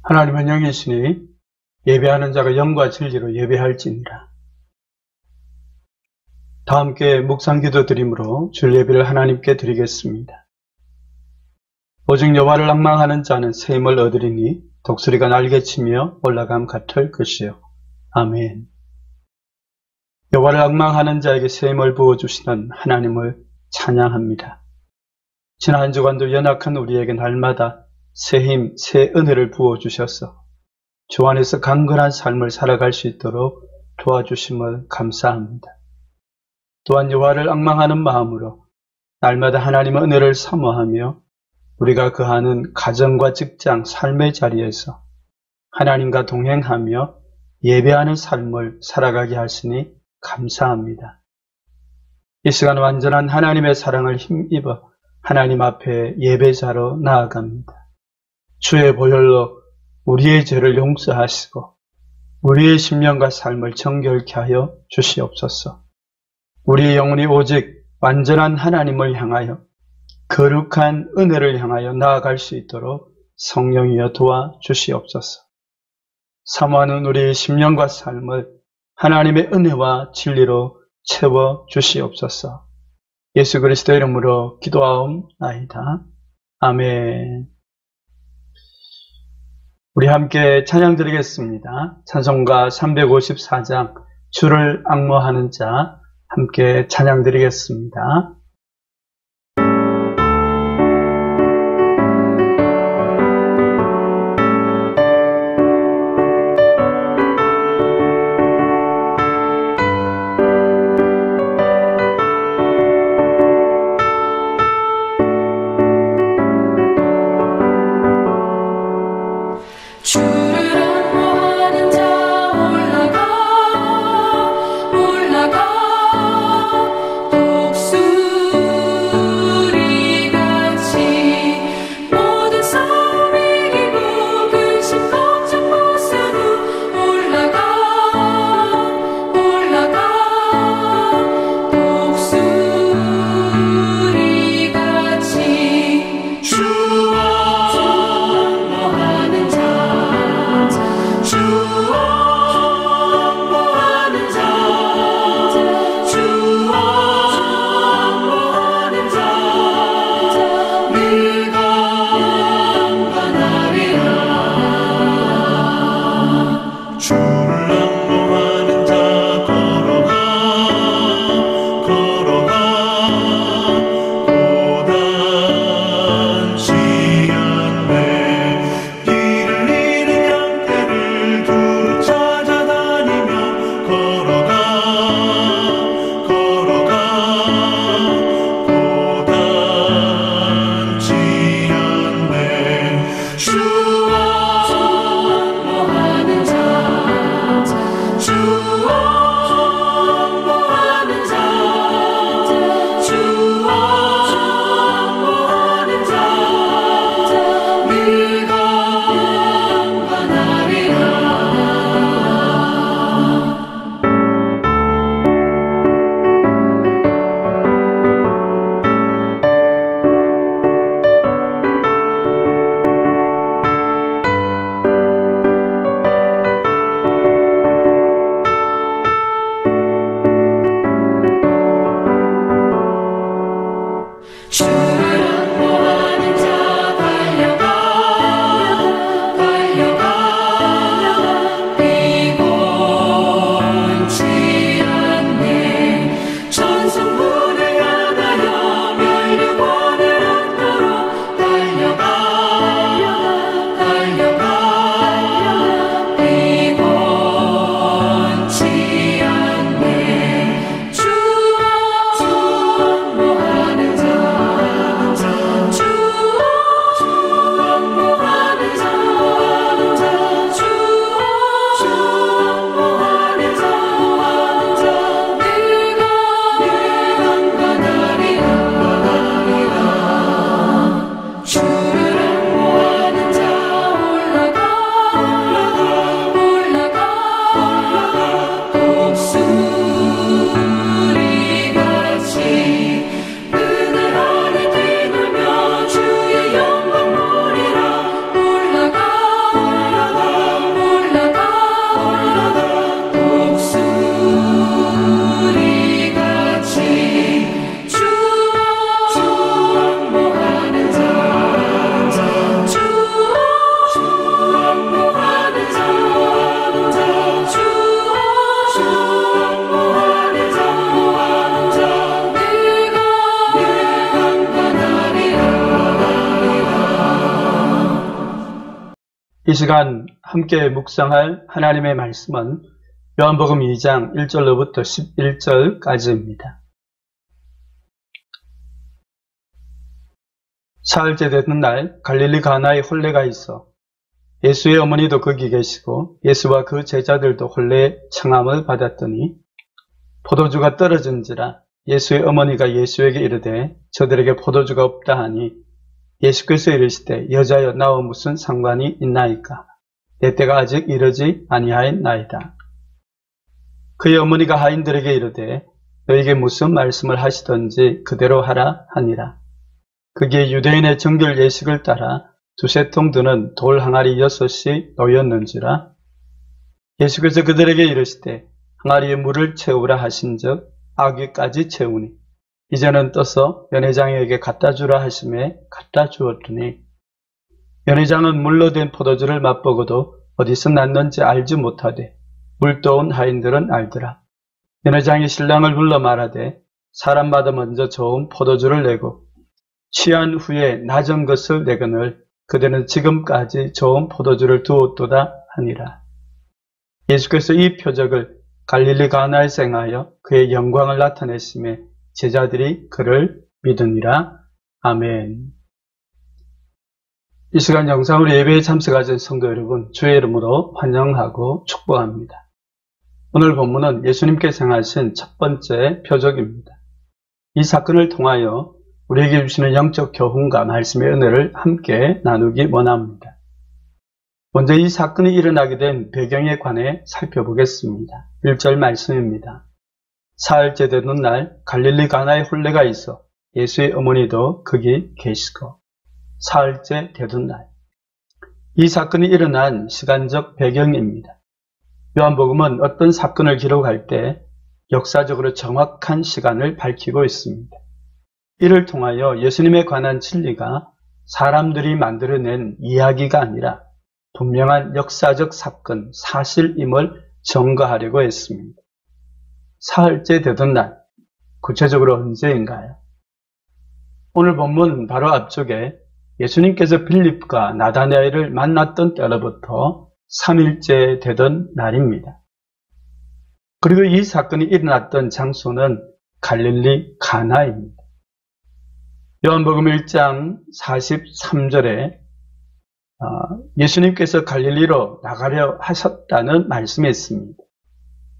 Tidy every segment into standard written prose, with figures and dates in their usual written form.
하나님은 영이시니 예배하는 자가 영과 진리로 예배할지니라. 다 함께 묵상기도 드림으로 줄 예배를 하나님께 드리겠습니다. 오직 여호와를 앙망하는 자는 새 힘을 얻으리니 독수리가 날개치며 올라감 같을 것이요. 아멘. 여호와를 앙망하는 자에게 새 힘을 부어주시는 하나님을 찬양합니다. 지난 한 주간도 연약한 우리에게 날마다 새 힘, 새 은혜를 부어주셔서 주 안에서 강건한 삶을 살아갈 수 있도록 도와주심을 감사합니다. 또한 여호와를 앙망하는 마음으로 날마다 하나님의 은혜를 사모하며 우리가 거하는 가정과 직장, 삶의 자리에서 하나님과 동행하며 예배하는 삶을 살아가게 하시니 감사합니다. 이 시간 완전한 하나님의 사랑을 힘입어 하나님 앞에 예배자로 나아갑니다. 주의 보혈로 우리의 죄를 용서하시고 우리의 심령과 삶을 정결케 하여 주시옵소서. 우리의 영혼이 오직 완전한 하나님을 향하여 거룩한 은혜를 향하여 나아갈 수 있도록 성령이여 도와주시옵소서. 사모하는 우리의 심령과 삶을 하나님의 은혜와 진리로 채워주시옵소서. 예수 그리스도 이름으로 기도하옵나이다. 아멘. 우리 함께 찬양 드리겠습니다. 찬송가 354장 주를 앙모하는 자 함께 찬양 드리겠습니다. 올라가 독수리 이 시간 함께 묵상할 하나님의 말씀은 요한복음 2장 1절로부터 11절까지입니다. 사흘째 되는 날 갈릴리 가나에 혼례가 있어 예수의 어머니도 거기 계시고 예수와 그 제자들도 혼례 청함을 받았더니 포도주가 떨어진지라 예수의 어머니가 예수에게 이르되 저들에게 포도주가 없다 하니 예수께서 이르시되 여자여 나와 무슨 상관이 있나이까 내 때가 아직 이르지 아니하였나이다. 그의 어머니가 하인들에게 이르되 너에게 무슨 말씀을 하시던지 그대로 하라 하니라. 그게 유대인의 정결 예식을 따라 두세 통 드는 돌 항아리 6이 놓였는지라. 예수께서 그들에게 이르시되 항아리에 물을 채우라 하신즉 아귀까지 채우니 이제는 떠서 연회장에게 갖다 주라 하심에 갖다 주었더니 연회장은 물로 된 포도주를 맛보고도 어디서 났는지 알지 못하되 물 떠온 하인들은 알더라. 연회장이 신랑을 불러 말하되 사람마다 먼저 좋은 포도주를 내고 취한 후에 낮은 것을 내거늘 그대는 지금까지 좋은 포도주를 두었도다 하니라. 예수께서 이 표적을 갈릴리 가나에서 행하여 그의 영광을 나타내심에 제자들이 그를 믿으니라. 아멘. 이 시간 영상으로 예배에 참석하신 성도 여러분, 주의 이름으로 환영하고 축복합니다. 오늘 본문은 예수님께서 행하신 첫 번째 표적입니다. 이 사건을 통하여 우리에게 주시는 영적 교훈과 말씀의 은혜를 함께 나누기 원합니다. 먼저 이 사건이 일어나게 된 배경에 관해 살펴보겠습니다. 1절 말씀입니다. 사흘째 되는 날 갈릴리 가나에 혼례가 있어 예수의 어머니도 거기 계시고. 사흘째 되던 날. 이 사건이 일어난 시간적 배경입니다. 요한복음은 어떤 사건을 기록할 때 역사적으로 정확한 시간을 밝히고 있습니다. 이를 통하여 예수님에 관한 진리가 사람들이 만들어낸 이야기가 아니라 분명한 역사적 사건, 사실임을 증거하려고 했습니다. 사흘째 되던 날, 구체적으로 언제인가요? 오늘 본문 바로 앞쪽에 예수님께서 빌립과 나다나엘을 만났던 때로부터 3일째 되던 날입니다. 그리고 이 사건이 일어났던 장소는 갈릴리 가나입니다. 요한복음 1장 43절에 예수님께서 갈릴리로 나가려 하셨다는 말씀이 있습니다.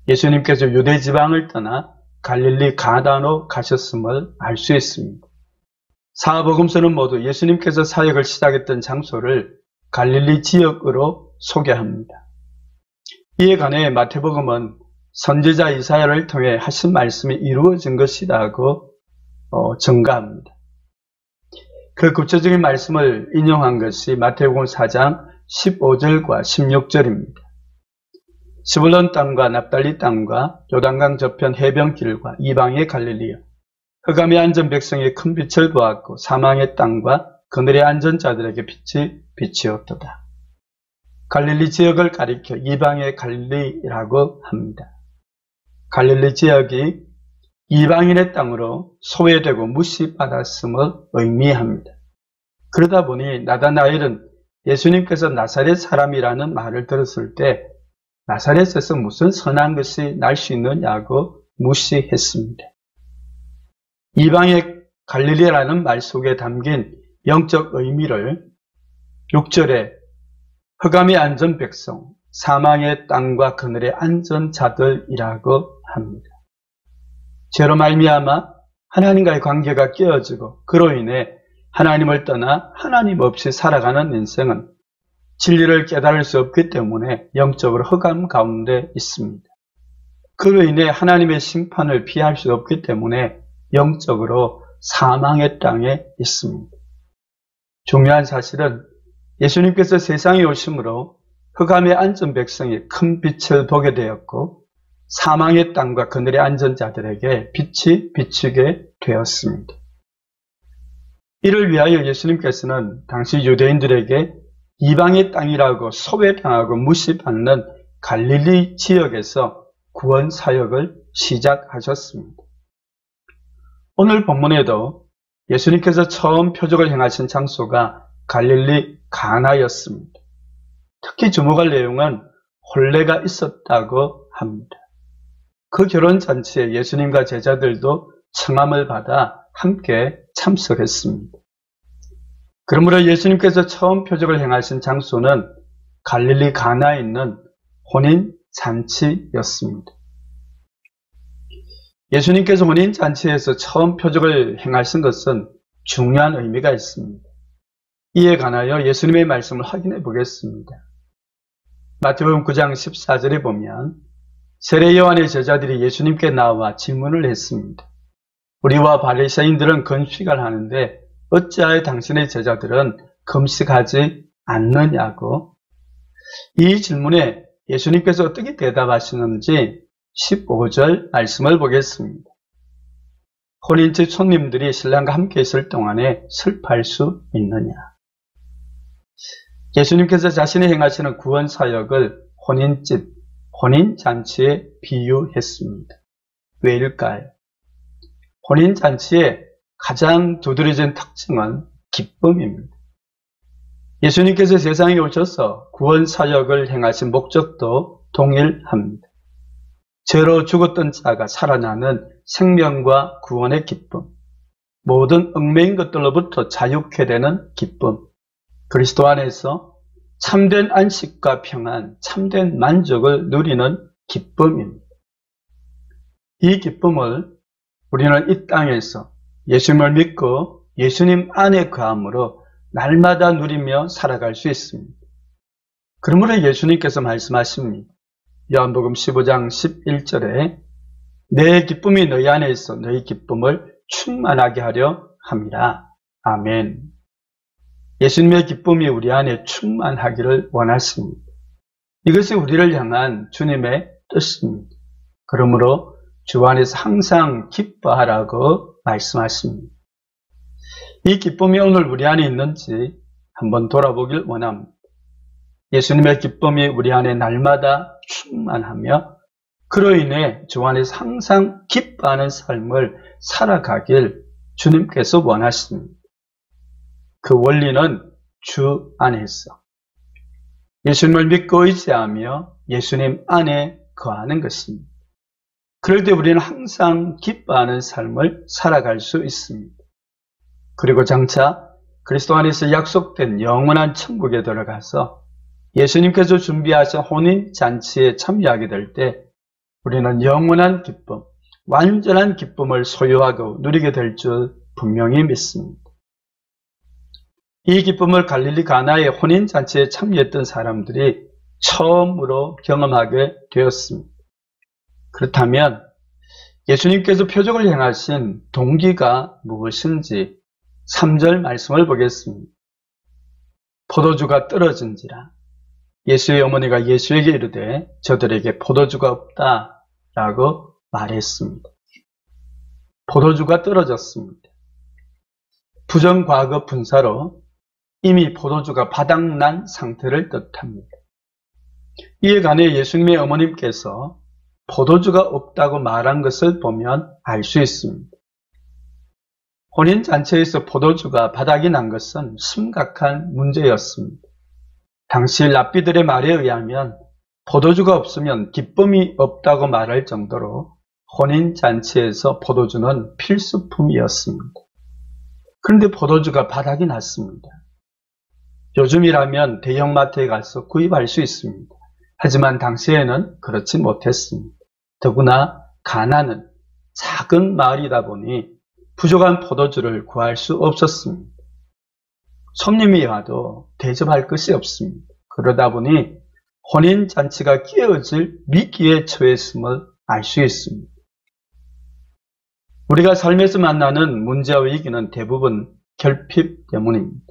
예수님께서 유대 지방을 떠나 갈릴리 가나로 가셨음을 알 수 있습니다. 사복음서는 모두 예수님께서 사역을 시작했던 장소를 갈릴리 지역으로 소개합니다. 이에 관해 마태복음은 선지자 이사야를 통해 하신 말씀이 이루어진 것이라고 증가합니다. 그 구체적인 말씀을 인용한 것이 마태복음 4장 15절과 16절입니다. 스불론 땅과 납달리 땅과 요단강 저편 해변길과 이방의 갈릴리여 흑암에 앉은 백성이 큰 빛을 보았고 사망의 땅과 그늘에 앉은 자들에게 빛이 비치었도다. 갈릴리 지역을 가리켜 이방의 갈릴리라고 합니다. 갈릴리 지역이 이방인의 땅으로 소외되고 무시받았음을 의미합니다. 그러다 보니 나다나엘은 예수님께서 나사렛 사람이라는 말을 들었을 때 나사렛에서 무슨 선한 것이 날 수 있느냐고 무시했습니다. 이방의 갈릴리라는 말 속에 담긴 영적 의미를 6절에 흑암에 앉은 백성, 사망의 땅과 그늘에 앉은 자들이라고 합니다. 죄로 말미암아 하나님과의 관계가 깨어지고 그로 인해 하나님을 떠나 하나님 없이 살아가는 인생은 진리를 깨달을 수 없기 때문에 영적으로 흑암 가운데 있습니다. 그로 인해 하나님의 심판을 피할 수 없기 때문에 영적으로 사망의 땅에 있습니다. 중요한 사실은 예수님께서 세상에 오심으로 흑암에 앉은 백성이 큰 빛을 보게 되었고 사망의 땅과 그늘에 앉은 자들에게 빛이 비치게 되었습니다. 이를 위하여 예수님께서는 당시 유대인들에게 이방의 땅이라고 소외당하고 무시받는 갈릴리 지역에서 구원 사역을 시작하셨습니다. 오늘 본문에도 예수님께서 처음 표적을 행하신 장소가 갈릴리 가나였습니다. 특히 주목할 내용은 혼례가 있었다고 합니다. 그 결혼잔치에 예수님과 제자들도 청함을 받아 함께 참석했습니다. 그러므로 예수님께서 처음 표적을 행하신 장소는 갈릴리 가나에 있는 혼인잔치였습니다. 예수님께서 혼인잔치에서 처음 표적을 행하신 것은 중요한 의미가 있습니다. 이에 관하여 예수님의 말씀을 확인해 보겠습니다. 마태복음 9장 14절에 보면 세례 요한의 제자들이 예수님께 나와 질문을 했습니다. 우리와 바리새인들은 금식을 하는데 어찌하여 당신의 제자들은 금식하지 않느냐고. 이 질문에 예수님께서 어떻게 대답하시는지 15절 말씀을 보겠습니다. 혼인집 손님들이 신랑과 함께 있을 동안에 슬퍼할 수 있느냐. 예수님께서 자신이 행하시는 구원사역을 혼인집, 혼인잔치에 비유했습니다. 왜일까요? 혼인잔치의 가장 두드러진 특징은 기쁨입니다. 예수님께서 세상에 오셔서 구원사역을 행하신 목적도 동일합니다. 죄로 죽었던 자가 살아나는 생명과 구원의 기쁨, 모든 얽매인 것들로부터 자유케 되는 기쁨, 그리스도 안에서 참된 안식과 평안, 참된 만족을 누리는 기쁨입니다. 이 기쁨을 우리는 이 땅에서 예수님을 믿고 예수님 안에 거함으로 날마다 누리며 살아갈 수 있습니다. 그러므로 예수님께서 말씀하십니다. 요한복음 15장 11절에 내 기쁨이 너희 안에 있어 너희 기쁨을 충만하게 하려 함이라. 아멘. 예수님의 기쁨이 우리 안에 충만하기를 원하십니다. 이것이 우리를 향한 주님의 뜻입니다. 그러므로 주 안에서 항상 기뻐하라고 말씀하십니다. 이 기쁨이 오늘 우리 안에 있는지 한번 돌아보길 원합니다. 예수님의 기쁨이 우리 안에 날마다 충만하며 그로 인해 주 안에서 항상 기뻐하는 삶을 살아가길 주님께서 원하십니다. 그 원리는 주 안에서 예수님을 믿고 의지하며 예수님 안에 거하는 것입니다. 그럴 때 우리는 항상 기뻐하는 삶을 살아갈 수 있습니다. 그리고 장차 그리스도 안에서 약속된 영원한 천국에 들어가서 예수님께서 준비하신 혼인잔치에 참여하게 될 때 우리는 영원한 기쁨, 완전한 기쁨을 소유하고 누리게 될 줄 분명히 믿습니다. 이 기쁨을 갈릴리 가나의 혼인잔치에 참여했던 사람들이 처음으로 경험하게 되었습니다. 그렇다면 예수님께서 표적을 행하신 동기가 무엇인지 3절 말씀을 보겠습니다. 포도주가 떨어진지라 예수의 어머니가 예수에게 이르되 저들에게 포도주가 없다라고 말했습니다. 포도주가 떨어졌습니다. 부정과거 분사로 이미 포도주가 바닥난 상태를 뜻합니다. 이에 관해 예수님의 어머님께서 포도주가 없다고 말한 것을 보면 알 수 있습니다. 혼인잔치에서 포도주가 바닥이 난 것은 심각한 문제였습니다. 당시 랍비들의 말에 의하면 포도주가 없으면 기쁨이 없다고 말할 정도로 혼인잔치에서 포도주는 필수품이었습니다. 그런데 포도주가 바닥이 났습니다. 요즘이라면 대형마트에 가서 구입할 수 있습니다. 하지만 당시에는 그렇지 못했습니다. 더구나 가나는 작은 마을이다 보니 부족한 포도주를 구할 수 없었습니다. 손님이 와도 대접할 것이 없습니다. 그러다 보니 혼인잔치가 깨어질 위기에 처했음을 알 수 있습니다. 우리가 삶에서 만나는 문제와 위기는 대부분 결핍 때문입니다.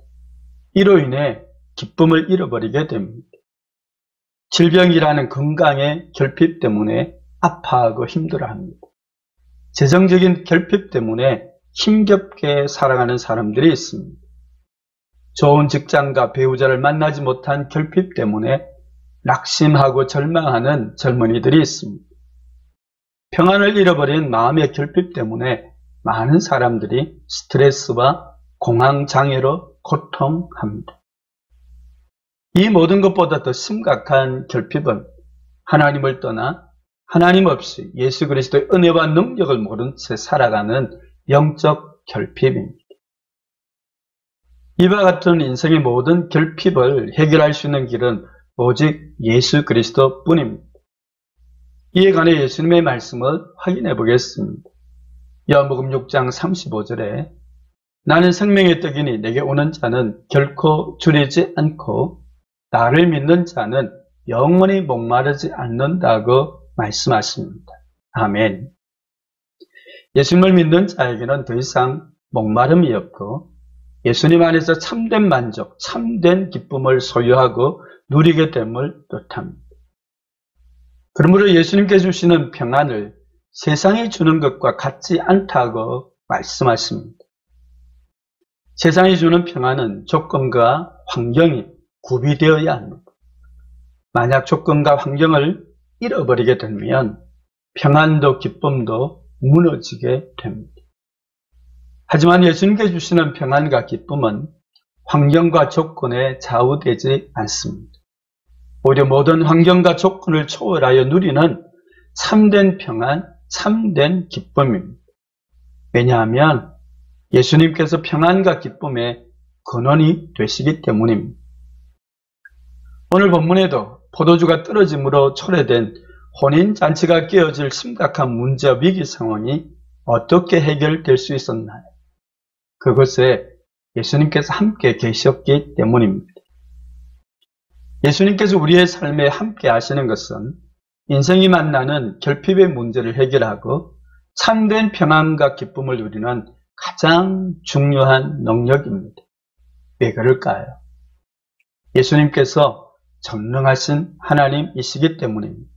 이로 인해 기쁨을 잃어버리게 됩니다. 질병이라는 건강의 결핍 때문에 아파하고 힘들어합니다. 재정적인 결핍 때문에 힘겹게 살아가는 사람들이 있습니다. 좋은 직장과 배우자를 만나지 못한 결핍 때문에 낙심하고 절망하는 젊은이들이 있습니다. 평안을 잃어버린 마음의 결핍 때문에 많은 사람들이 스트레스와 공황장애로 고통합니다. 이 모든 것보다 더 심각한 결핍은 하나님을 떠나 하나님 없이 예수 그리스도의 은혜와 능력을 모른 채 살아가는 영적 결핍입니다. 이와 같은 인생의 모든 결핍을 해결할 수 있는 길은 오직 예수 그리스도 뿐입니다. 이에 관해 예수님의 말씀을 확인해 보겠습니다. 요한복음 6장 35절에 나는 생명의 떡이니 내게 오는 자는 결코 줄이지 않고 나를 믿는 자는 영원히 목마르지 않는다고 말씀하십니다. 아멘. 예수님을 믿는 자에게는 더 이상 목마름이 없고 예수님 안에서 참된 만족, 참된 기쁨을 소유하고 누리게 됨을 뜻합니다. 그러므로 예수님께 주시는 평안을 세상이 주는 것과 같지 않다고 말씀하십니다. 세상이 주는 평안은 조건과 환경이 구비되어야 합니다. 만약 조건과 환경을 잃어버리게 되면 평안도 기쁨도 무너지게 됩니다. 하지만 예수님께 주시는 평안과 기쁨은 환경과 조건에 좌우되지 않습니다. 오히려 모든 환경과 조건을 초월하여 누리는 참된 평안, 참된 기쁨입니다. 왜냐하면 예수님께서 평안과 기쁨의 근원이 되시기 때문입니다. 오늘 본문에도 포도주가 떨어짐으로 초래된 혼인잔치가 깨어질 심각한 문제와 위기 상황이 어떻게 해결될 수 있었나요? 그것에 예수님께서 함께 계셨기 때문입니다. 예수님께서 우리의 삶에 함께 하시는 것은 인생이 만나는 결핍의 문제를 해결하고 참된 평안과 기쁨을 누리는 가장 중요한 능력입니다. 왜 그럴까요? 예수님께서 전능하신 하나님이시기 때문입니다.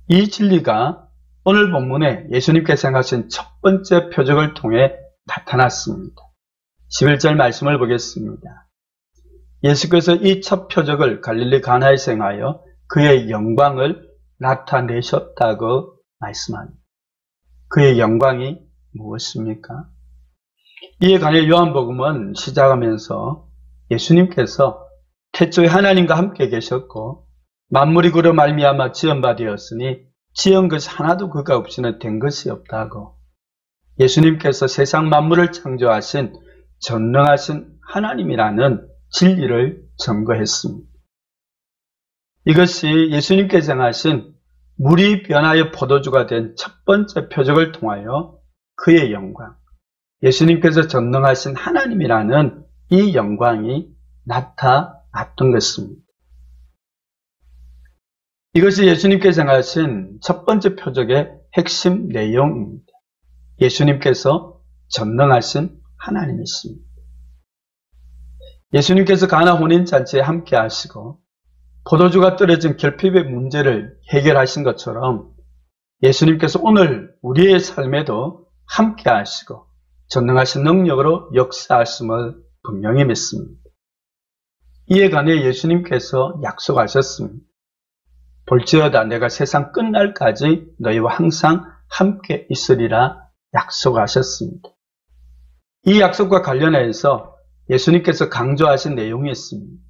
이 진리가 오늘 본문에 예수님께서 행하신 첫 번째 표적을 통해 나타났습니다. 11절 말씀을 보겠습니다. 예수께서 이 첫 표적을 갈릴리 가나에서 행하여 그의 영광을 나타내셨다고 말씀합니다. 그의 영광이 무엇입니까? 이에 관해 요한복음은 시작하면서 예수님께서 태초에 하나님과 함께 계셨고 만물이 그로 말미암아 지은 바 되었으니 지은 것이 하나도 그가 없이는 된 것이 없다고 예수님께서 세상 만물을 창조하신 전능하신 하나님이라는 진리를 증거했습니다. 이것이 예수님께서 행하신 물이 변하여 포도주가 된 첫 번째 표적을 통하여 그의 영광, 예수님께서 전능하신 하나님이라는 이 영광이 나타났던 것입니다. 이것이 예수님께서 행하신 첫 번째 표적의 핵심 내용입니다. 예수님께서 전능하신 하나님이십니다. 예수님께서 가나 혼인잔치에 함께 하시고 포도주가 떨어진 결핍의 문제를 해결하신 것처럼 예수님께서 오늘 우리의 삶에도 함께 하시고 전능하신 능력으로 역사하심을 분명히 믿습니다. 이에 관해 예수님께서 약속하셨습니다. 볼지어다 내가 세상 끝날까지 너희와 항상 함께 있으리라 약속하셨습니다. 이 약속과 관련해서 예수님께서 강조하신 내용이 있습니다.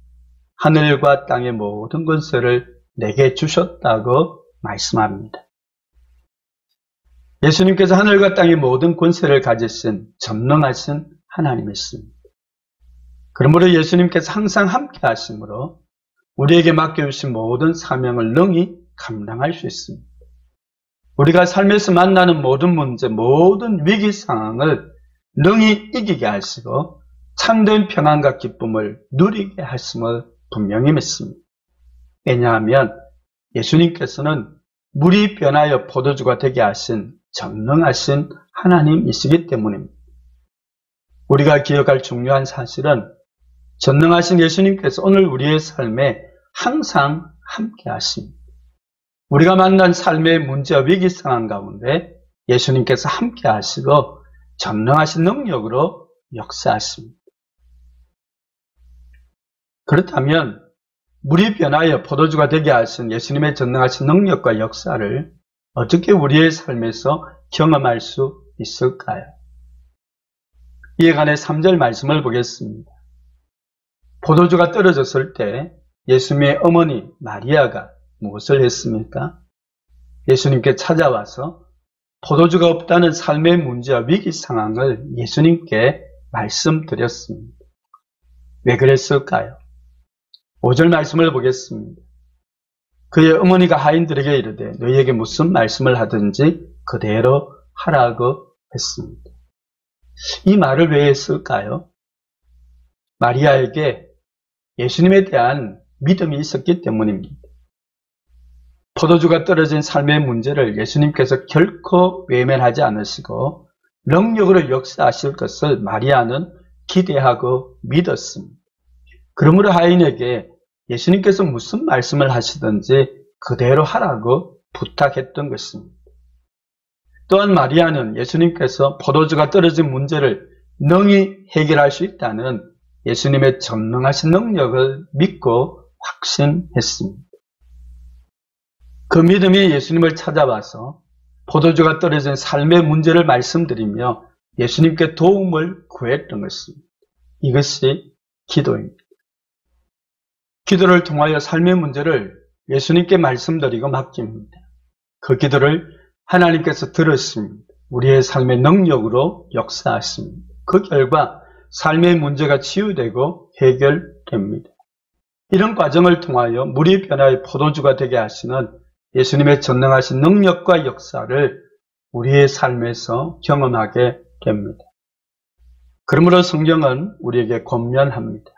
하늘과 땅의 모든 권세를 내게 주셨다고 말씀합니다. 예수님께서 하늘과 땅의 모든 권세를 가지신 전능하신 하나님이십니다. 그러므로 예수님께서 항상 함께 하심으로 우리에게 맡겨주신 모든 사명을 능히 감당할 수 있습니다. 우리가 삶에서 만나는 모든 문제, 모든 위기 상황을 능히 이기게 하시고 참된 평안과 기쁨을 누리게 하심을 분명히 믿습니다. 왜냐하면 예수님께서는 물이 변하여 포도주가 되게 하신 전능하신 하나님이시기 때문입니다. 우리가 기억할 중요한 사실은 전능하신 예수님께서 오늘 우리의 삶에 항상 함께 하십니다. 우리가 만난 삶의 문제와 위기 상황 가운데 예수님께서 함께 하시고 전능하신 능력으로 역사하십니다. 그렇다면 물이 변하여 포도주가 되게 하신 예수님의 전능하신 능력과 역사를 어떻게 우리의 삶에서 경험할 수 있을까요? 이에 관해 3절 말씀을 보겠습니다. 포도주가 떨어졌을 때 예수님의 어머니 마리아가 무엇을 했습니까? 예수님께 찾아와서 포도주가 없다는 삶의 문제와 위기 상황을 예수님께 말씀드렸습니다. 왜 그랬을까요? 5절 말씀을 보겠습니다. 그의 어머니가 하인들에게 이르되 너희에게 무슨 말씀을 하든지 그대로 하라고 했습니다. 이 말을 왜 했을까요? 마리아에게 예수님에 대한 믿음이 있었기 때문입니다. 포도주가 떨어진 삶의 문제를 예수님께서 결코 외면하지 않으시고 능력으로 역사하실 것을 마리아는 기대하고 믿었습니다. 그러므로 하인에게 예수님께서 무슨 말씀을 하시든지 그대로 하라고 부탁했던 것입니다. 또한 마리아는 예수님께서 포도주가 떨어진 문제를 능히 해결할 수 있다는 예수님의 전능하신 능력을 믿고 확신했습니다. 그 믿음이 예수님을 찾아와서 포도주가 떨어진 삶의 문제를 말씀드리며 예수님께 도움을 구했던 것입니다. 이것이 기도입니다. 기도를 통하여 삶의 문제를 예수님께 말씀드리고 맡깁니다. 그 기도를 하나님께서 들으십니다. 우리의 삶의 능력으로 역사하십니다. 그 결과 삶의 문제가 치유되고 해결됩니다. 이런 과정을 통하여 물이 변화의 포도주가 되게 하시는 예수님의 전능하신 능력과 역사를 우리의 삶에서 경험하게 됩니다. 그러므로 성경은 우리에게 권면합니다.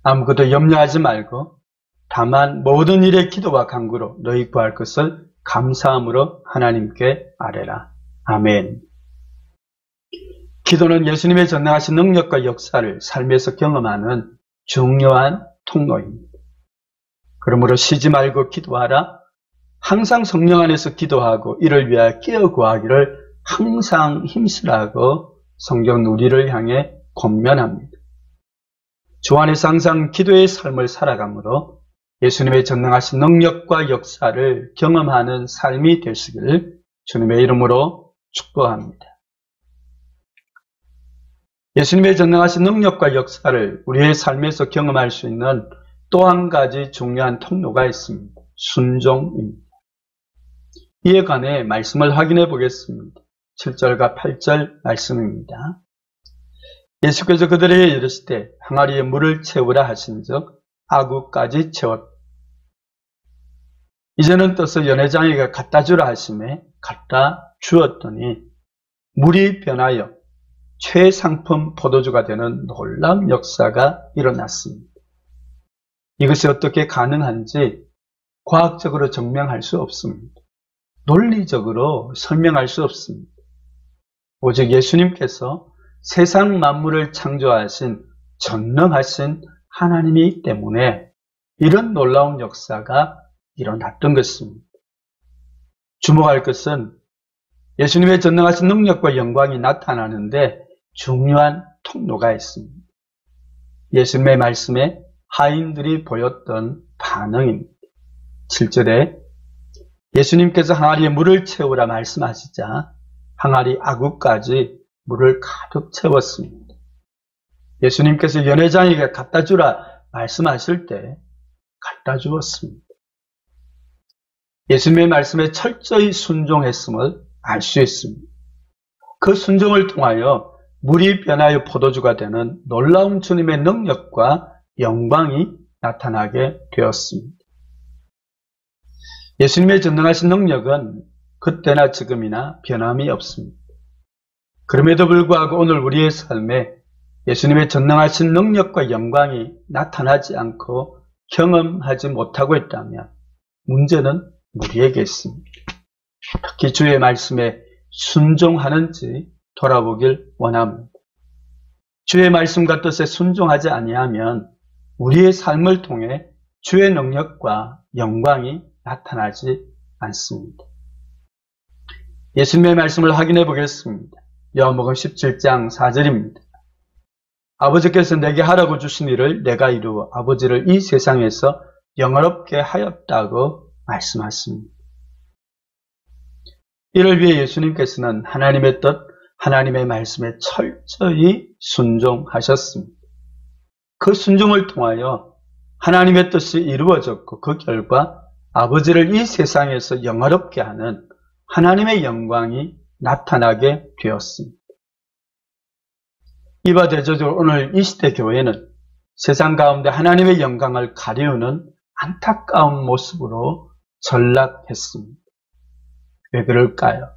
아무것도 염려하지 말고 다만 모든 일에 기도와 간구로 너희 구할 것을 감사함으로 하나님께 아뢰라. 아멘. 기도는 예수님의 전능하신 능력과 역사를 삶에서 경험하는 중요한 통로입니다. 그러므로 쉬지 말고 기도하라. 항상 성령 안에서 기도하고 이를 위하여 끼어 구하기를 항상 힘쓰라고 성경은 우리를 향해 권면합니다. 주 안에서 항상 기도의 삶을 살아가므로 예수님의 전능하신 능력과 역사를 경험하는 삶이 되시길 주님의 이름으로 축복합니다. 예수님의 전능하신 능력과 역사를 우리의 삶에서 경험할 수 있는 또 한 가지 중요한 통로가 있습니다. 순종입니다. 이에 관해 말씀을 확인해 보겠습니다. 7절과 8절 말씀입니다. 예수께서 그들에게 이르시되 항아리에 물을 채우라 하신즉 아구까지 채웠다. 이제는 떠서 연회장에게 갖다 주라 하심에 갖다 주었더니 물이 변하여 최상품 포도주가 되는 놀라운 역사가 일어났습니다. 이것이 어떻게 가능한지 과학적으로 증명할 수 없습니다. 논리적으로 설명할 수 없습니다. 오직 예수님께서 세상 만물을 창조하신 전능하신 하나님이기 때문에 이런 놀라운 역사가 일어났던 것입니다. 주목할 것은 예수님의 전능하신 능력과 영광이 나타나는데 중요한 통로가 있습니다. 예수님의 말씀에 하인들이 보였던 반응입니다. 7절에 예수님께서 항아리에 물을 채우라 말씀하시자 항아리 아구까지 물을 가득 채웠습니다. 예수님께서 연회장에게 갖다 주라 말씀하실 때 갖다 주었습니다. 예수님의 말씀에 철저히 순종했음을 알 수 있습니다. 그 순종을 통하여 물이 변하여 포도주가 되는 놀라운 주님의 능력과 영광이 나타나게 되었습니다. 예수님의 전능하신 능력은 그때나 지금이나 변함이 없습니다. 그럼에도 불구하고 오늘 우리의 삶에 예수님의 전능하신 능력과 영광이 나타나지 않고 경험하지 못하고 있다면 문제는 우리에게 있습니다. 특히 주의 말씀에 순종하는지 돌아보길 원합니다. 주의 말씀과 뜻에 순종하지 아니하면 우리의 삶을 통해 주의 능력과 영광이 나타나지 않습니다. 예수님의 말씀을 확인해 보겠습니다. 요한복음 17장 4절입니다. 아버지께서 내게 하라고 주신 일을 내가 이루어 아버지를 이 세상에서 영화롭게 하였다고 말씀하십니다. 이를 위해 예수님께서는 하나님의 뜻, 하나님의 말씀에 철저히 순종하셨습니다. 그 순종을 통하여 하나님의 뜻이 이루어졌고 그 결과 아버지를 이 세상에서 영화롭게 하는 하나님의 영광이 나타나게 되었습니다. 이와 대조적으로 오늘 이 시대 교회는 세상 가운데 하나님의 영광을 가리우는 안타까운 모습으로 전락했습니다. 왜 그럴까요?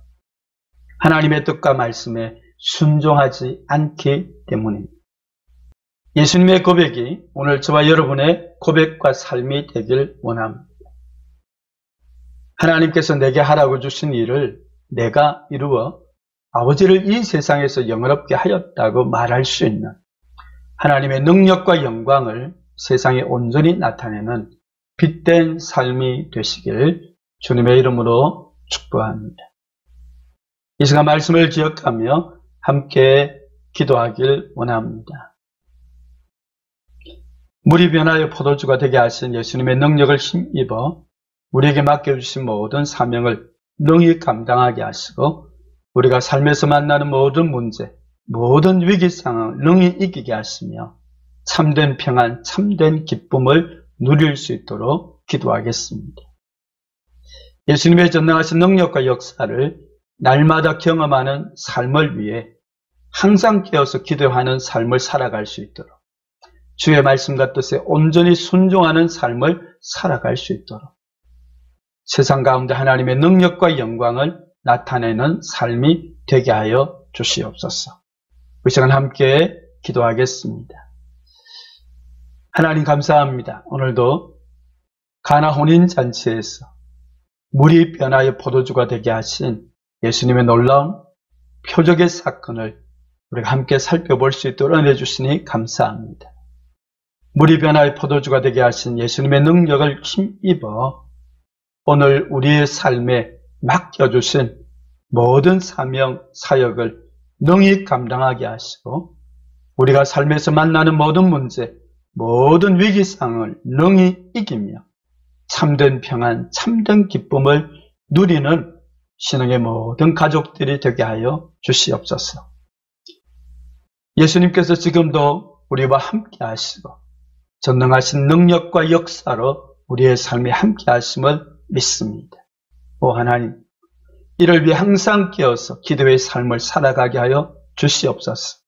하나님의 뜻과 말씀에 순종하지 않기 때문입니다. 예수님의 고백이 오늘 저와 여러분의 고백과 삶이 되길 원합니다. 하나님께서 내게 하라고 주신 일을 내가 이루어 아버지를 이 세상에서 영화롭게 하였다고 말할 수 있는 하나님의 능력과 영광을 세상에 온전히 나타내는 빛된 삶이 되시길 주님의 이름으로 축복합니다. 이 시간 말씀을 기억하며 함께 기도하길 원합니다. 물이 변하여 포도주가 되게 하신 예수님의 능력을 힘입어 우리에게 맡겨주신 모든 사명을 능히 감당하게 하시고 우리가 삶에서 만나는 모든 문제, 모든 위기 상황을 능히 이기게 하시며 참된 평안, 참된 기쁨을 누릴 수 있도록 기도하겠습니다. 예수님의 전능하신 능력과 역사를 날마다 경험하는 삶을 위해 항상 깨어서 기도하는 삶을 살아갈 수 있도록 주의 말씀과 뜻에 온전히 순종하는 삶을 살아갈 수 있도록 세상 가운데 하나님의 능력과 영광을 나타내는 삶이 되게 하여 주시옵소서. 이 시간 함께 기도하겠습니다. 하나님 감사합니다. 오늘도 가나 혼인잔치에서 물이 변하여 포도주가 되게 하신 예수님의 놀라운 표적의 사건을 우리가 함께 살펴볼 수 있도록 은혜 주시니 감사합니다. 물이 변하여 포도주가 되게 하신 예수님의 능력을 힘입어 오늘 우리의 삶에 맡겨주신 모든 사명, 사역을 능히 감당하게 하시고 우리가 삶에서 만나는 모든 문제, 모든 위기상을 능히 이기며 참된 평안, 참된 기쁨을 누리는 신앙의 모든 가족들이 되게 하여 주시옵소서. 예수님께서 지금도 우리와 함께 하시고 전능하신 능력과 역사로 우리의 삶에 함께 하심을 믿습니다. 오 하나님, 이를 위해 항상 깨어서 기도의 삶을 살아가게 하여 주시옵소서.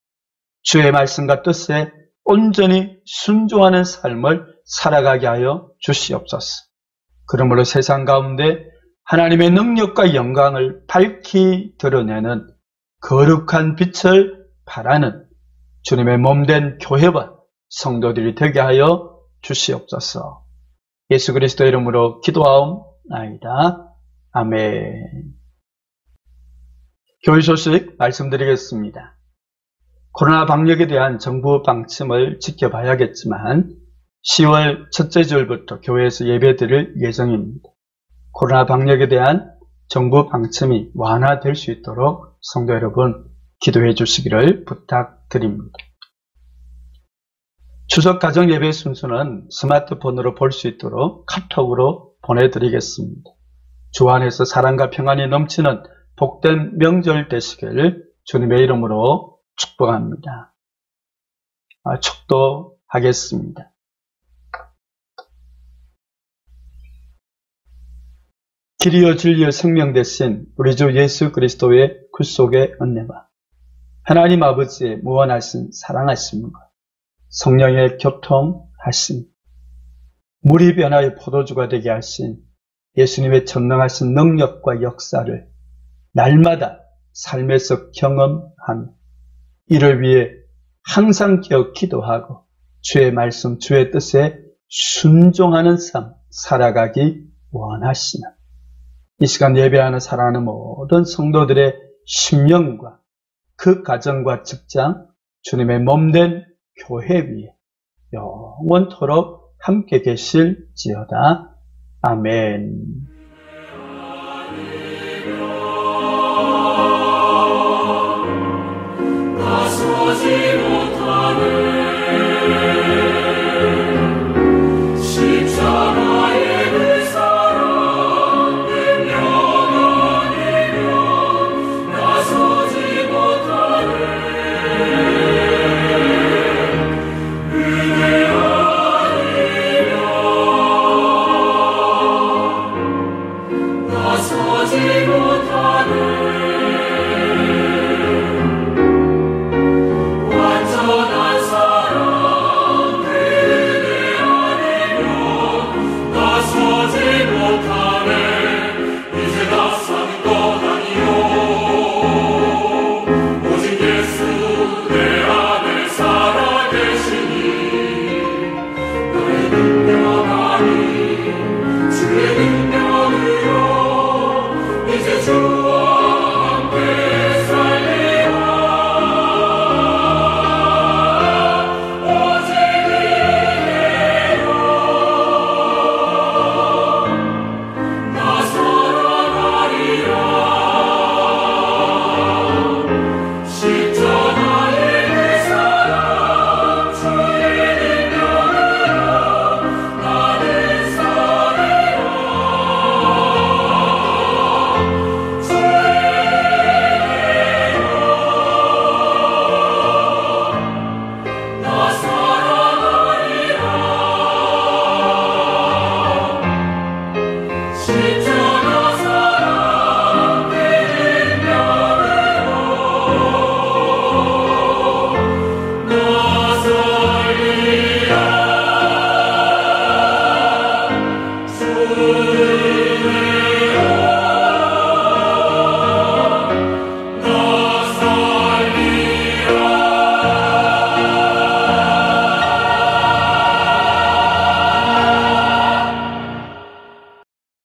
주의 말씀과 뜻에 온전히 순종하는 삶을 살아가게 하여 주시옵소서. 그러므로 세상 가운데 하나님의 능력과 영광을 밝히 드러내는 거룩한 빛을 발하는 주님의 몸된 교회와 성도들이 되게 하여 주시옵소서. 예수 그리스도 이름으로 기도하옵나이다. 아멘. 교회 소식 말씀드리겠습니다. 코로나 방역에 대한 정부 방침을 지켜봐야겠지만 10월 첫째 주일부터 교회에서 예배드릴 예정입니다. 코로나 방역에 대한 정부 방침이 완화될 수 있도록 성도 여러분 기도해 주시기를 부탁드립니다. 추석 가정 예배 순서는 스마트폰으로 볼 수 있도록 카톡으로 보내드리겠습니다. 주 안에서 사랑과 평안이 넘치는 복된 명절 되시길 주님의 이름으로 축복합니다. 축도하겠습니다. 길이요 진리요 생명 되신 우리 주 예수 그리스도의 구속의 은혜와 하나님 아버지의 무한하신 사랑하심과 성령의 교통하심, 물이 변하여 포도주가 되게 하신 예수님의 전능하신 능력과 역사를 날마다 삶에서 경험하며 이를 위해 항상 깨어 기도하고 주의 말씀, 주의 뜻에 순종하는 삶 살아가기 원하시는 이 시간 예배하는 사랑하는 모든 성도들의 심령과 그 가정과 직장, 주님의 몸된 교회 위에 영원토록 함께 계실지어다. 아멘.